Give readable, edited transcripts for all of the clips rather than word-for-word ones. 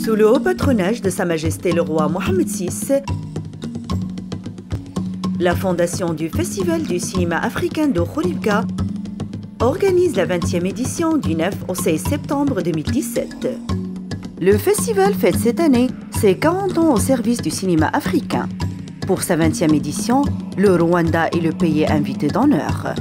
Sous le haut patronage de Sa Majesté le roi Mohammed VI, la fondation du Festival du cinéma africain de Khouribga organise la 20e édition du 9 au 16 septembre 2017. Le festival fête cette année ses 40 ans au service du cinéma africain. Pour sa 20e édition, le Rwanda est le pays invité d'honneur.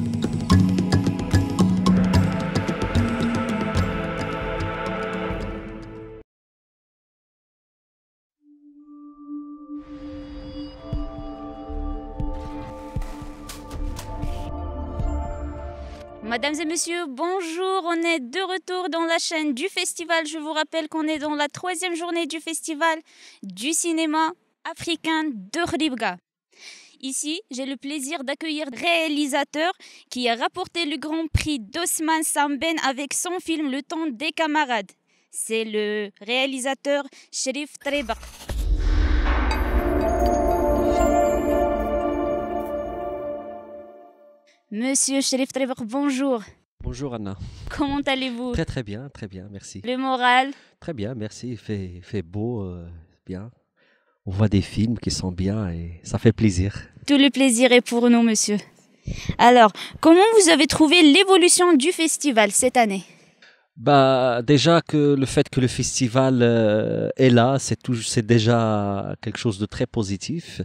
Mesdames et messieurs, bonjour, on est de retour dans la chaîne du festival. Je vous rappelle qu'on est dans la 3e journée du festival du cinéma africain de Khouribga. Ici, j'ai le plaisir d'accueillir le réalisateur qui a rapporté le grand prix d'Ousmane Sambène avec son film Le temps des camarades. C'est le réalisateur Cherif Trébakh. Monsieur Cherif Trébakh, bonjour. Bonjour Anna. Comment allez-vous? Très bien, merci. Le moral? Très bien, merci. Il fait beau, bien. On voit des films qui sont bien et ça fait plaisir. Tout le plaisir est pour nous, monsieur. Alors, comment vous avez trouvé l'évolution du festival cette année? Déjà que le fait que le festival est là, c'est déjà quelque chose de très positif.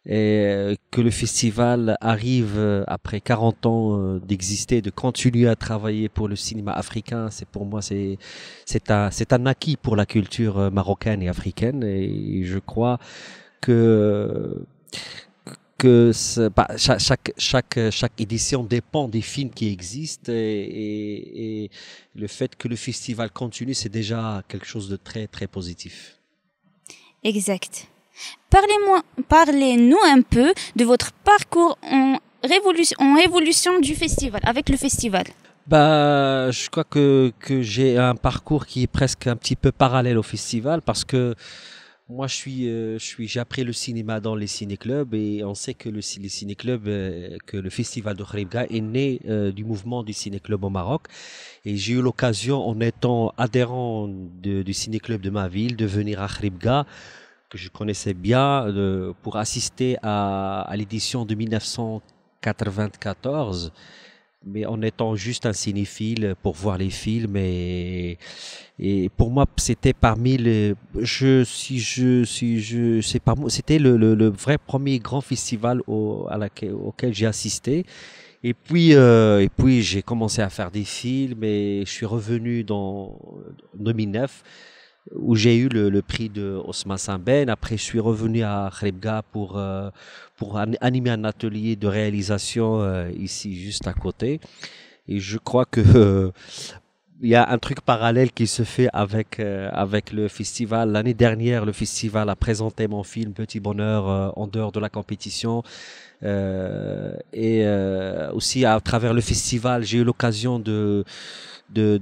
Et que le festival arrive après 40 ans d'exister, de continuer à travailler pour le cinéma africain, pour moi c'est un acquis pour la culture marocaine et africaine, et je crois que chaque édition dépend des films qui existent, et le fait que le festival continue, c'est déjà quelque chose de très très positif. Exact. Parlez-nous un peu de votre parcours en évolution du festival, avec le festival. Je crois que j'ai un parcours qui est presque un petit peu parallèle au festival, parce que moi j'ai appris le cinéma dans les ciné-clubs, et on sait que les ciné-clubs, que le festival de Khouribga est né du mouvement du ciné-club au Maroc, et j'ai eu l'occasion, en étant adhérent du ciné-club de ma ville, de venir à Khouribga, que je connaissais bien, pour assister à l'édition de 1994, mais en étant juste un cinéphile pour voir les films, et pour moi c'était parmi les, c'était le vrai premier grand festival auquel j'ai assisté. Et puis j'ai commencé à faire des films, et je suis revenu en 2009, où j'ai eu le prix de Ousmane Sambène. Après, je suis revenu à Khouribga pour animer un atelier de réalisation ici, juste à côté. Et je crois que il y a un truc parallèle qui se fait avec le festival. L'année dernière, le festival a présenté mon film Petit Bonheur en dehors de la compétition. Aussi, à travers le festival, j'ai eu l'occasion la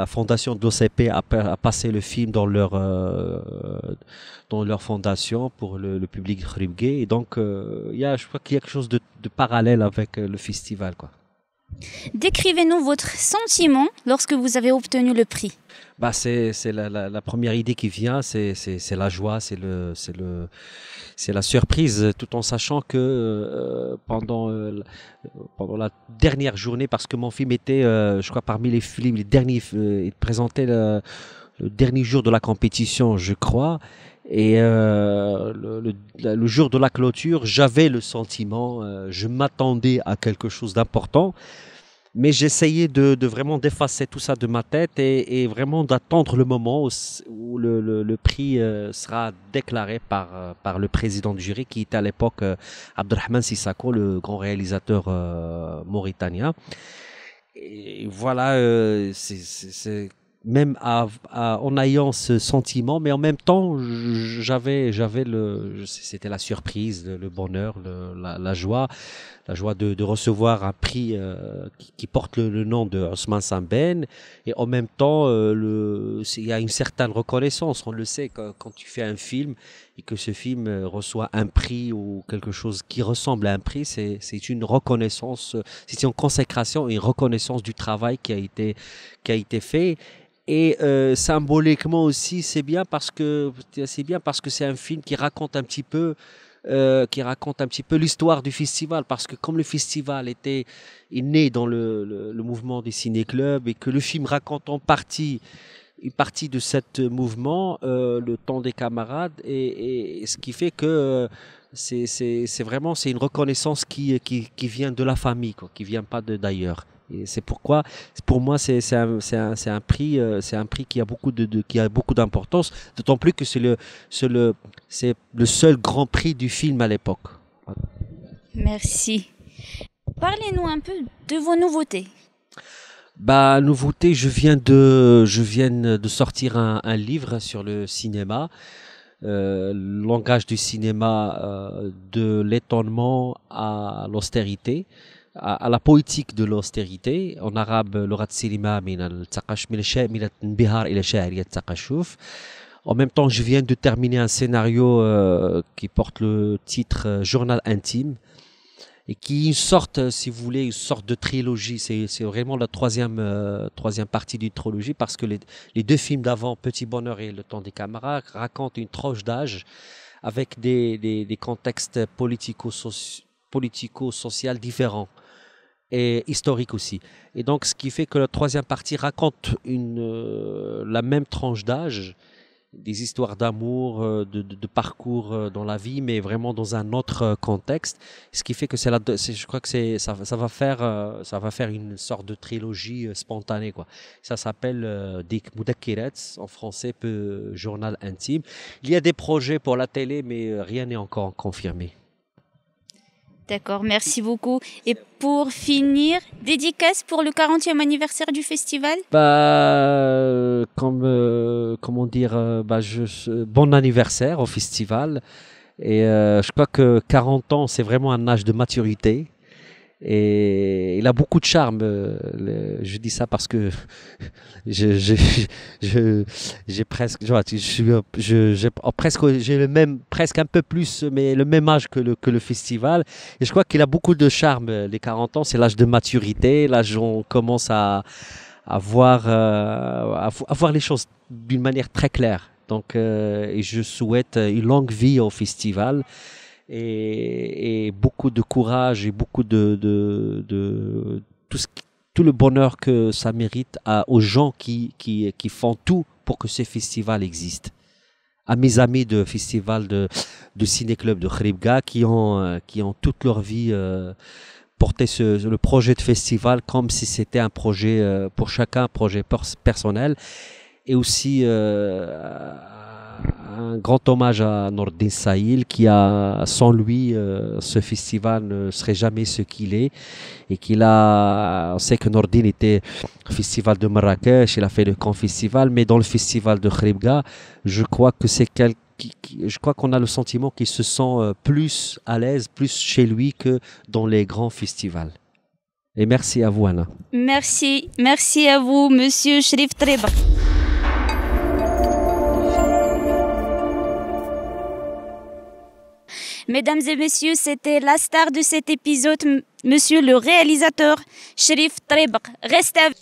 fondation d'OCP a passé le film dans leur fondation pour le public khouribgais, et donc je crois qu'il y a quelque chose de parallèle avec le festival, quoi. Décrivez-nous votre sentiment lorsque vous avez obtenu le prix. C'est la première idée qui vient, c'est la joie, c'est la surprise, tout en sachant que pendant la dernière journée, parce que mon film était, je crois, parmi les films, les derniers, il présentait le dernier jour de la compétition, je crois, et le jour de la clôture, j'avais le sentiment, je m'attendais à quelque chose d'important, mais j'essayais de vraiment d'effacer tout ça de ma tête, et vraiment d'attendre le moment où le prix sera déclaré par le président du jury, qui était à l'époque Abdelrahman Sissako, le grand réalisateur mauritanien. Et voilà, c'est même en ayant ce sentiment, mais en même temps, c'était la surprise, le bonheur, la joie de recevoir un prix qui porte le nom de Ousmane Sambène, et en même temps, il y a une certaine reconnaissance. On le sait, quand tu fais un film et que ce film reçoit un prix ou quelque chose qui ressemble à un prix, c'est une reconnaissance, c'est une consécration et une reconnaissance du travail qui a été fait. Et symboliquement aussi, c'est bien parce que c'est un film qui raconte un petit peu l'histoire du festival, parce que comme le festival est né dans le mouvement des ciné-clubs et que le film raconte en partie une partie de ce mouvement, le temps des camarades, et ce qui fait que c'est vraiment une reconnaissance qui vient de la famille, quoi, qui vient pas d'ailleurs. Et c'est pourquoi, pour moi, c'est un prix qui a beaucoup d'importance, d'autant plus que c'est le seul grand prix du film à l'époque. Merci. Parlez-nous un peu de vos nouveautés. Bah, nouveauté, je viens de sortir un livre sur le cinéma, langage du cinéma, de l'étonnement à l'austérité, à la poétique de l'austérité. En arabe, لغة السينما من الشيء من الانبهار إلى شاعرية التقشف. En même temps, je viens de terminer un scénario qui porte le titre Journal intime, et qui est une sorte, si vous voulez, une sorte de trilogie. C'est vraiment la troisième partie d'une trilogie, parce que les deux films d'avant, Petit Bonheur et Le Temps des camarades, racontent une tranche d'âge avec des contextes politico-social différents et historiques aussi. Et donc, ce qui fait que la troisième partie raconte la même tranche d'âge, des histoires d'amour, de parcours dans la vie, mais vraiment dans un autre contexte. Ce qui fait que je crois que ça va faire une sorte de trilogie spontanée, quoi. Ça s'appelle Dik Moudakirets, en français, journal intime. Il y a des projets pour la télé, mais rien n'est encore confirmé. D'accord, merci beaucoup. Et pour finir, dédicace pour le 40e anniversaire du festival? Comment dire, bon anniversaire au festival. Et je crois que 40 ans, c'est vraiment un âge de maturité. Et il a beaucoup de charme. Je dis ça parce que j'ai presque, presque un peu plus, mais le même âge que le festival. Et je crois qu'il a beaucoup de charme. Les 40 ans, c'est l'âge de maturité, l'âge où on commence à voir les choses d'une manière très claire. Donc, et je souhaite une longue vie au festival. Et beaucoup de courage et beaucoup de tout le bonheur que ça mérite aux gens qui font tout pour que ce festival existe. À mes amis de festival de ciné-club de Khribga qui ont toute leur vie porté le projet de festival comme si c'était un projet pour chacun, un projet personnel. Et aussi un grand hommage à Nordine Saïl qui sans lui, ce festival ne serait jamais ce qu'il est, et on sait que Nordine était au festival de Marrakech, il a fait le grand festival, mais dans le festival de Khribga, je crois qu'on a le sentiment qu'il se sent plus à l'aise, plus chez lui que dans les grands festivals. Et merci à vous, Anna. Merci à vous, monsieur Cherif Tribq. Mesdames et messieurs, c'était la star de cet épisode, monsieur le réalisateur Cherif Tribq. Restez avec